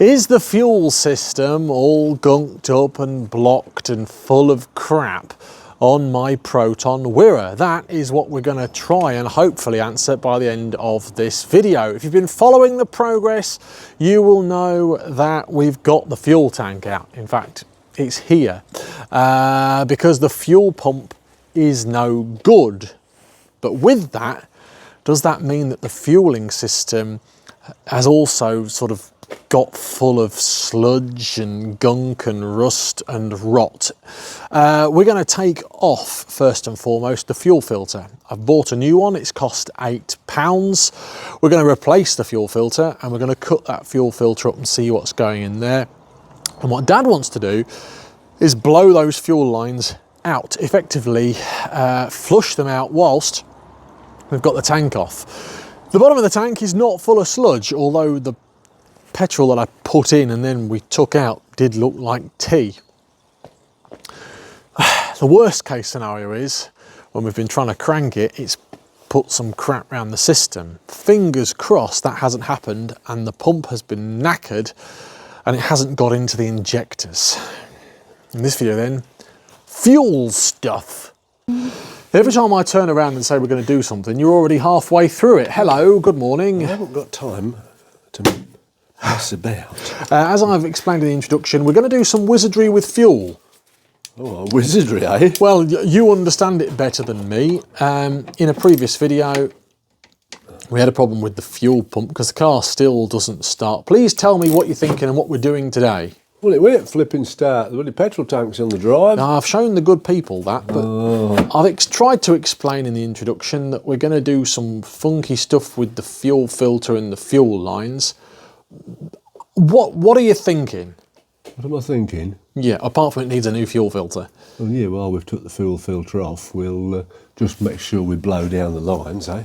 Is the fuel system all gunked up and blocked and full of crap on my Proton Wira? That is what we're going to try and hopefully answer by the end of this video. If you've been following the progress, you will know that we've got the fuel tank out. In fact, it's here because the fuel pump is no good. But with that, does that mean that the fueling system has also sort of got full of sludge and gunk and rust and rot? We're going to take off, first and foremost, the fuel filter. I've bought a new one, it's cost £8. We're going to replace the fuel filter and we're going to cut that fuel filter up and see what's going in there. And what Dad wants to do is blow those fuel lines out, effectively flush them out whilst we've got the tank off. The bottom of the tank is not full of sludge, although the petrol that I put in and then we took out did look like tea. The worst case scenario is when we've been trying to crank it, it's put some crap around the system. Fingers crossed that hasn't happened and the pump has been knackered and it hasn't got into the injectors. In this video then, fuel stuff. Every time I turn around and say we're going to do something, you're already halfway through it. Hello, good morning. I haven't got time to mess about. As I've explained in the introduction, we're going to do some wizardry with fuel. Oh, wizardry, eh? Well, you understand it better than me. In a previous video, we had a problem with the fuel pump because the car still doesn't start. Please tell me what you're thinking and what we're doing today. Well, it won't flipping start. The bloody petrol tank's on the drive. Now, I've shown the good people that, but I've tried to explain in the introduction that we're going to do some funky stuff with the fuel filter and the fuel lines. What are you thinking? What am I thinking? Yeah, apart from it needs a new fuel filter. Well, yeah, well, we've took the fuel filter off. We'll just make sure we blow down the lines, eh?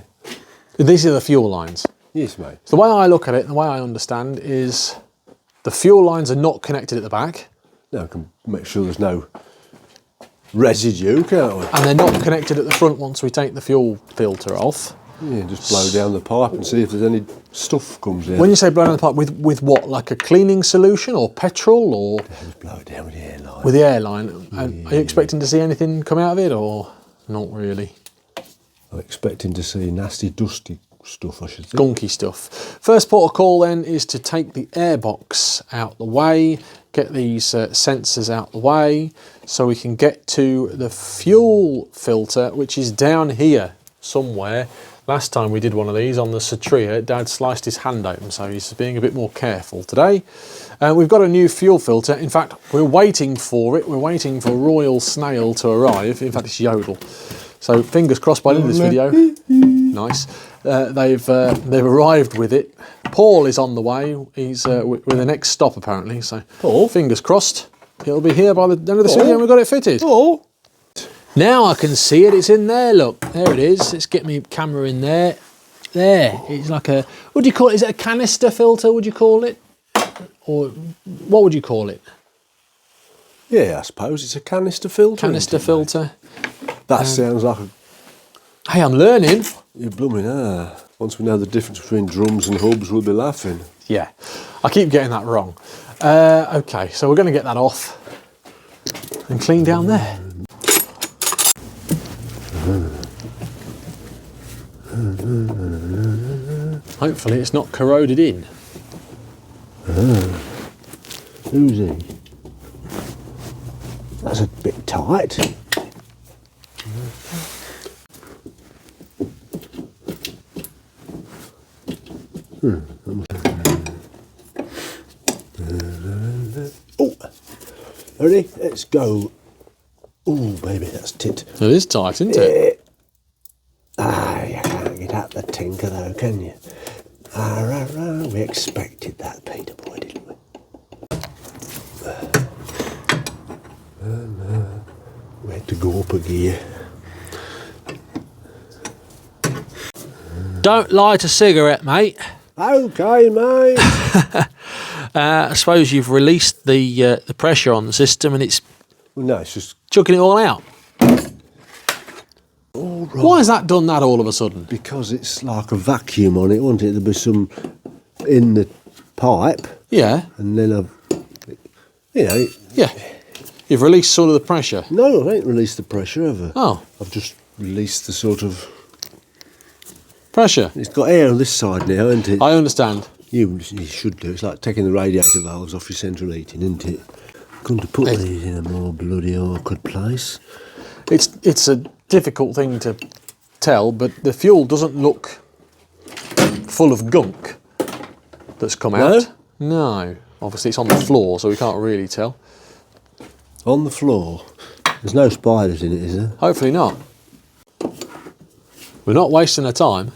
These are the fuel lines. Yes, mate. So the way I look at it, and the way I understand is the fuel lines are not connected at the back. Now we can make sure there's no residue, can't we? And they're not connected at the front once we take the fuel filter off. Yeah, just blow down the pipe and see if there's any stuff comes in. When you say blow down the pipe, with what? Like a cleaning solution or petrol or? Just blow it down with the airline. With the airline. Yeah. Are you expecting to see anything come out of it or not really? I'm expecting to see nasty, dusty stuff, I should think. Gunky stuff. First port of call then is to take the airbox out the way, get these sensors out the way so we can get to the fuel filter, which is down here somewhere. Last time we did one of these on the Satria, Dad sliced his hand open, so he's being a bit more careful today. We've got a new fuel filter. In fact, we're waiting for it. We're waiting for Royal Snail to arrive. In fact, it's Yodel. So fingers crossed by the end of this video. Nice. They've arrived with it. Paul is on the way. He's with the next stop apparently. So Paul, fingers crossed. It'll be here by the end of this video and we've got it fitted. Paul. Now I can see it. It's in there. Look, there it is. Let's get my camera in there. There. It's like a. What do you call it? Is it a canister filter? Would you call it? Or what would you call it? Yeah, I suppose it's a canister filter. Canister filter. That sounds like a... Hey, I'm learning. You're blooming, Once we know the difference between drums and hubs, we'll be laughing. Yeah, I keep getting that wrong. Okay, so we're going to get that off and clean down there. Hopefully it's not corroded in. Who's he? That's a bit tight. Oh, ready? Let's go. Oh, baby, that's tit. It is tight, isn't it? You can't get out the tinker though, can you? We expected that, Peter boy, didn't we? We had to go up a gear. Don't light a cigarette, mate. Okay, mate. I suppose you've released the pressure on the system and it's... Well, no, it's just... chucking it all out. All right. Why has that done that all of a sudden? Because it's like a vacuum on it, wasn't it? There'll be some in the pipe Yeah. And then I've, you know... Yeah. You've released sort of the pressure. No, I ain't released the pressure, have I? Oh. I've just released the sort of... Pressure. It's got air on this side now, isn't it? I understand. You should do. It's like taking the radiator valves off your central heating, isn't it? Come to put these in a more bloody awkward place. It's a difficult thing to tell, but the fuel doesn't look full of gunk that's come out. No. Obviously it's on the floor, so we can't really tell. On the floor? There's no spiders in it, is there? Hopefully not. We're not wasting our time.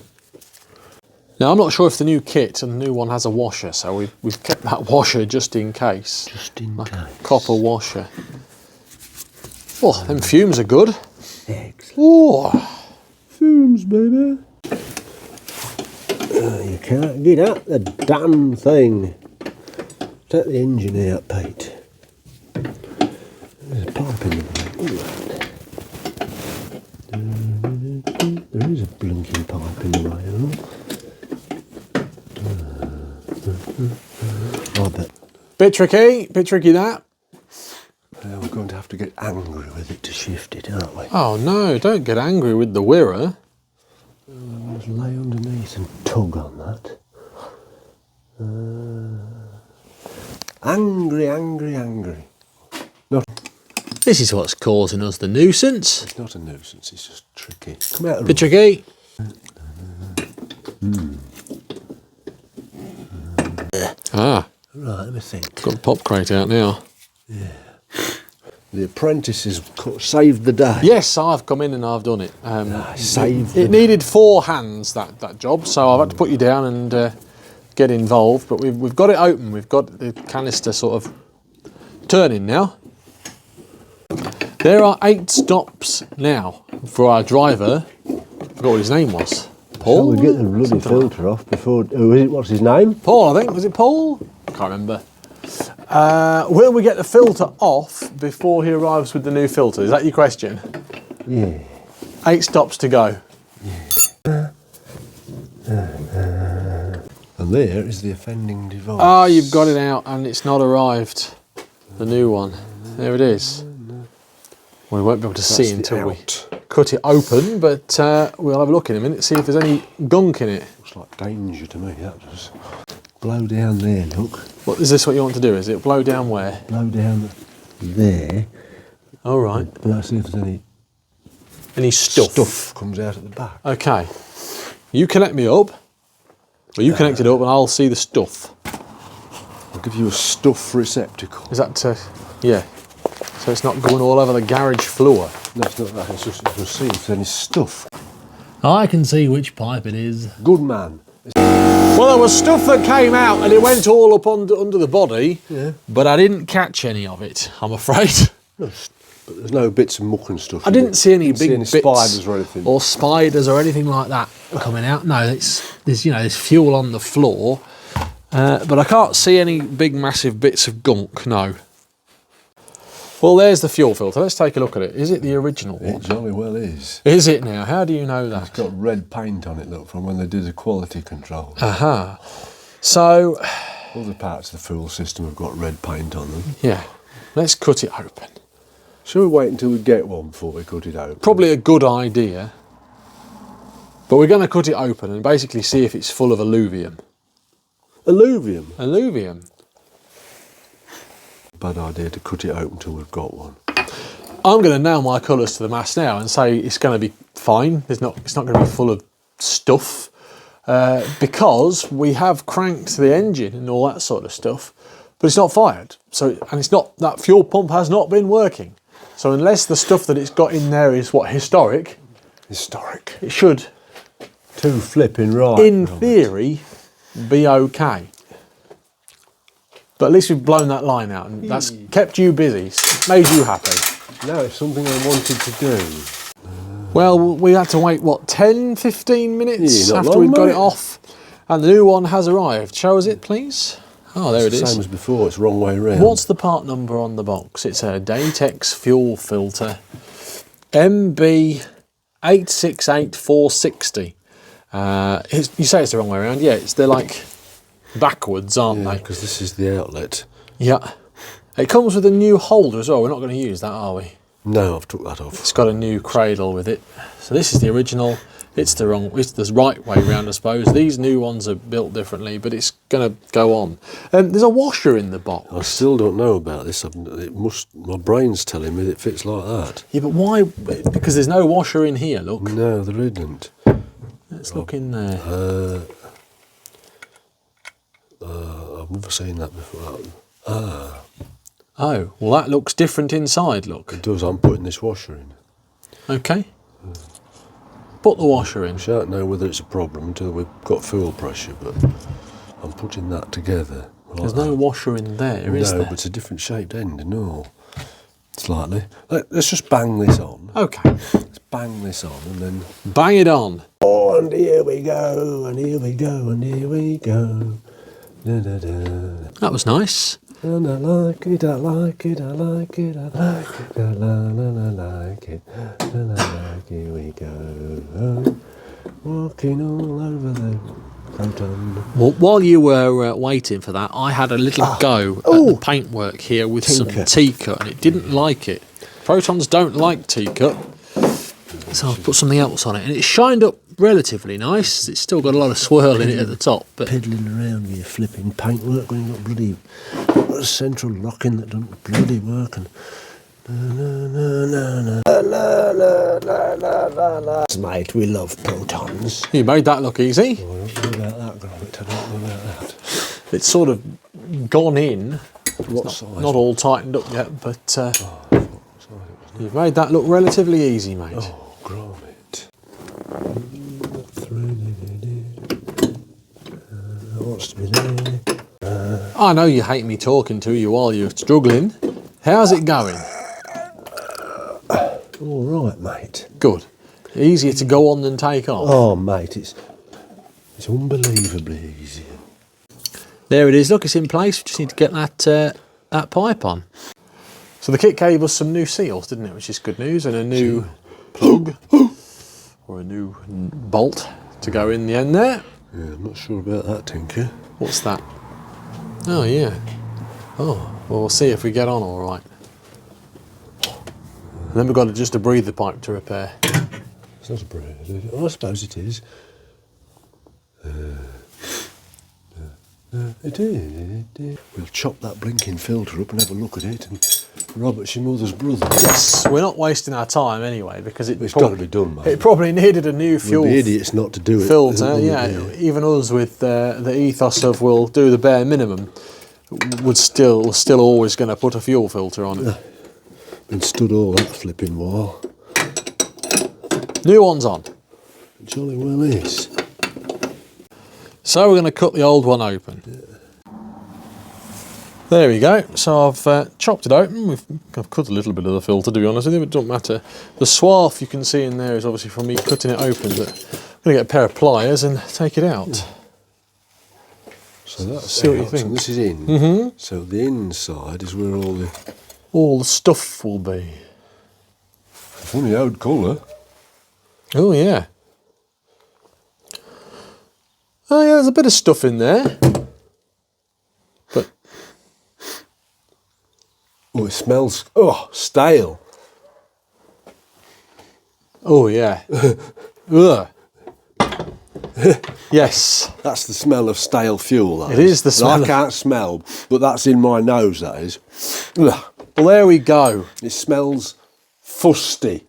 Now, I'm not sure if the new kit and the new one has a washer, so we've kept that washer just in case. Just in case. Copper washer. Oh, them fumes are good. Excellent. Oh, Fumes, baby. You can't get out the damn thing. Take the engine out, Pete. There's a pipe in the way. There is a blinking pipe in the way, isn't there? I bet. bit tricky that. We're going to have to get angry with it to shift it, aren't we? Oh no, don't get angry with the Wira. Just lay underneath and tug on that. Angry. Not. This is what's causing us the nuisance. It's not a nuisance. It's just tricky. Come out. Bit tricky. Ah, Right. Let me think. got the pop crate out now. The apprentice has saved the day. Yes, I've come in and I've done it. Saved It needed 4 hands, that job, so I've had to put you down and get involved. But we've got it open. We've got the canister sort of turning now. There are 8 stops now for our driver. I forgot what his name was. Paul? Shall we get the bloody filter off before... Who is it? What's his name? Paul, I think. Was it Paul? Can't remember. Will we get the filter off before he arrives with the new filter? Is that your question? Yeah. 8 stops to go. And there is the offending device. Ah, you've got it out and it's not arrived. The new one. There it is. We won't be able to see until we cut it open, but we'll have a look in a minute, see if there's any gunk in it. Looks like danger to me, that does. Blow down there, look. What, is this what you want to do? Is it blow down where? Blow down there. All right. But let's see if there's Any stuff? stuff comes out at the back. Okay. You connect me up. Well, you connect it up and I'll see the stuff. I'll give you a stuff receptacle. Is that yeah. So it's not going all over the garage floor. No, it's not that. It's just to see if there's any stuff. I can see which pipe it is. Good man. Well, there was stuff that came out and it went all up under the body, Yeah. but I didn't catch any of it, I'm afraid. No, but there's no bits of muck and stuff. I didn't see any big bits, bits spiders or anything. or spiders or anything like that coming out. No, there's fuel on the floor, but I can't see any big massive bits of gunk. No. Well, there's the fuel filter. Let's take a look at it. Is it the original one? It jolly well is. Is it now? How do you know that? It's got red paint on it, look, from when they did the quality control. Aha. So, Other parts of the fuel system have got red paint on them. yeah, let's cut it open. Shall we wait until we get one before we cut it open? Probably a good idea. But we're going to cut it open and basically see if it's full of alluvium. Alluvium? Alluvium? Bad idea to cut it open until we've got one. I'm going to nail my colours to the mast now and say it's going to be fine. It's not going to be full of stuff because we have cranked the engine and all that sort of stuff, but it's not fired. So, and it's not, that fuel pump has not been working. So unless the stuff that it's got in there is historic, it should, Too flipping right. in theory, be okay. But at least we've blown that line out and that's kept you busy, made you happy. No, it's something I wanted to do. Well, we had to wait, what, 10, 15 minutes Yeah, not after long, we'd got mate. it off. And the new one has arrived. Show us it, please. Oh, there it It's the is. same as before, it's wrong way round. What's the part number on the box? It's a Datex fuel filter. MB868460. You say it's the wrong way around. Yeah, they're like backwards, aren't they? Because this is the outlet. Yeah. It comes with a new holder as well. We're not going to use that, are we? No, I've took that off. It's got a new cradle with it. So this is the original. It's the right way round, I suppose. These new ones are built differently, but it's going to go on. There's a washer in the box. I still don't know about this. My brain's telling me that it fits like that. Yeah, but why? Because there's no washer in here, look. No, there isn't. Let's look in there. I've never seen that before. Oh, well that looks different inside, look. It does. I'm putting this washer in. Okay. Put the washer in. I shan't know whether it's a problem until we've got fuel pressure, but I'm putting that together. There's no washer in there, is there? No, but it's a different shaped end and all. Slightly. Let's just bang this on. Okay. Let's bang this on and then... Bang it on. Oh, and here we go, and here we go, and here we go. Da, da, da. That was nice. And I like it, I like it, I like it, I like it, I like it, and I like it, here we go. Walking all over the Proton. Well, while you were waiting for that, I had a little go at the paintwork here with some T-cut, and it didn't like it. Protons don't like T-cut, so I've put something else on it, and it shined up relatively nice. It's still got a lot of swirl in it at the top, but Piddling around with your flipping paintwork when you've got bloody central locking that doesn't bloody work and mate, we love Protons. you made that look easy. I don't know about that, Gromit. I don't know about that. It's sort of gone in. What size? Not all tightened up yet, but you've made that look relatively easy, mate. Oh, Gromit. What's to be there? I know you hate me talking to you while you're struggling. How's it going? All right, mate. Good. Easier to go on than take off. Oh, mate, it's unbelievably easy. There it is. Look, it's in place. We just need to get that pipe on. So the kit gave us some new seals, didn't it? Which is good news, and a new plug or a new bolt to go in the end there. Yeah, I'm not sure about that, Tinker. What's that? Oh yeah. Oh, well, we'll see if we get on all right. And then we've got just a breather pipe to repair. It's not a breather. Oh, I suppose it is. It is. We'll chop that blinking filter up and have a look at it. And Robert's your mother's brother. Yes, we're not wasting our time anyway because It's got to be done, mate. It probably needed a new fuel. We'd be idiots not to do it. Filter, yeah. Even us with the ethos of we'll do the bare minimum, would still always going to put a fuel filter on it. And stood all that flipping while. New one's on. It jolly well is. So we're going to cut the old one open. Yeah. There we go. So I've chopped it open. I've cut a little bit of the filter, to be honest with you, but it doesn't matter. The swath you can see in there is obviously from me cutting it open, but I'm going to get a pair of pliers and take it out. Yeah. So that's see what you think. So this is in. Mm-hmm. So the inside is where all the stuff will be. Funny old colour. Oh yeah. Oh yeah, there's a bit of stuff in there. But oh, it smells stale. Oh yeah. Ugh. Yes. That's the smell of stale fuel, that It is the smell. I can't smell, but that's in my nose, that is. Ugh. Well, there we go. It smells fusty.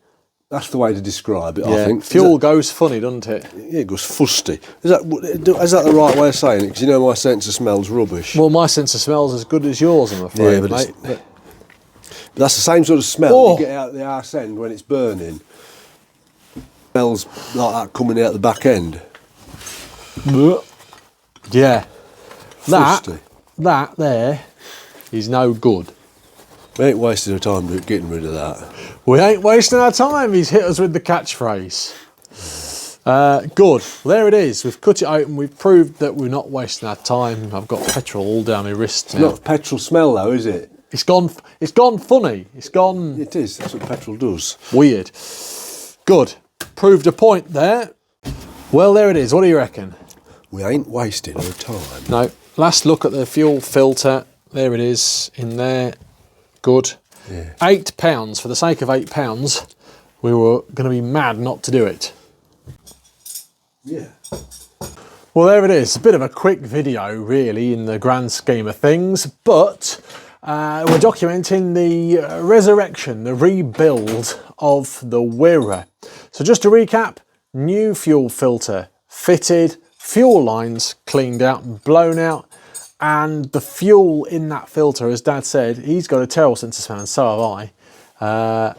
That's the way to describe it, I think. Fuel goes funny, doesn't it? Yeah, it goes fusty. Is that the right way of saying it? Because you know my sense of smell's rubbish. Well, my sense of smell's as good as yours, I'm afraid, yeah, but mate. But that's the same sort of smell you get out the arse end when it's burning. It smells like that coming out the back end. Yeah. Fusty. That there is no good. We ain't wasting our time getting rid of that. We ain't wasting our time. He's hit us with the catchphrase. Good. Well, there it is. We've cut it open. We've proved that we're not wasting our time. I've got petrol all down my wrist now. It's not petrol smell though, is it? It's gone funny. It's gone... It is. That's what petrol does. Weird. Good. Proved a point there. Well, there it is. What do you reckon? We ain't wasting our time. No. Last look at the fuel filter. There it is in there. Good. Yeah. £8. For the sake of £8, we were going to be mad not to do it. Yeah. Well, there it is. A bit of a quick video, really, in the grand scheme of things, but we're documenting the resurrection, the rebuild of the Wira. So just to recap, new fuel filter fitted, fuel lines cleaned out and blown out, and the fuel in that filter, as Dad said, he's got a terrible sense of smell, and so have I.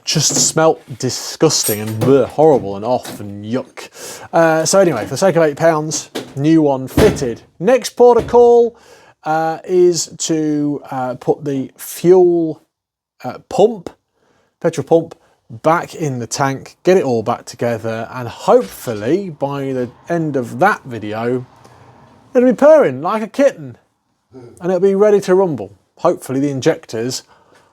Just smelt disgusting and bleh, horrible and off and yuck. So anyway, for the sake of £8, new one fitted. Next port of call is to put the fuel pump, petrol pump, back in the tank, get it all back together, and hopefully by the end of that video, it'll be purring like a kitten and it'll be ready to rumble. Hopefully the injectors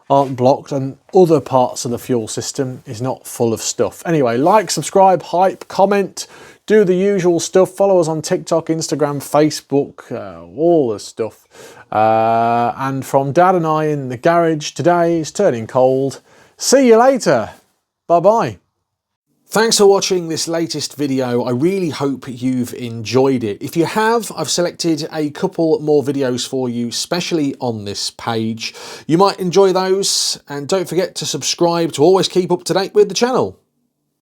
aren't blocked and other parts of the fuel system is not full of stuff. Anyway, like, subscribe, hype, comment, do the usual stuff. Follow us on TikTok, Instagram, Facebook, all the stuff. And from Dad and I in the garage today, it's turning cold. See you later. Bye-bye. Thanks for watching this latest video. I really hope you've enjoyed it. If you have, I've selected a couple more videos for you, especially on this page. You might enjoy those, and don't forget to subscribe to always keep up to date with the channel.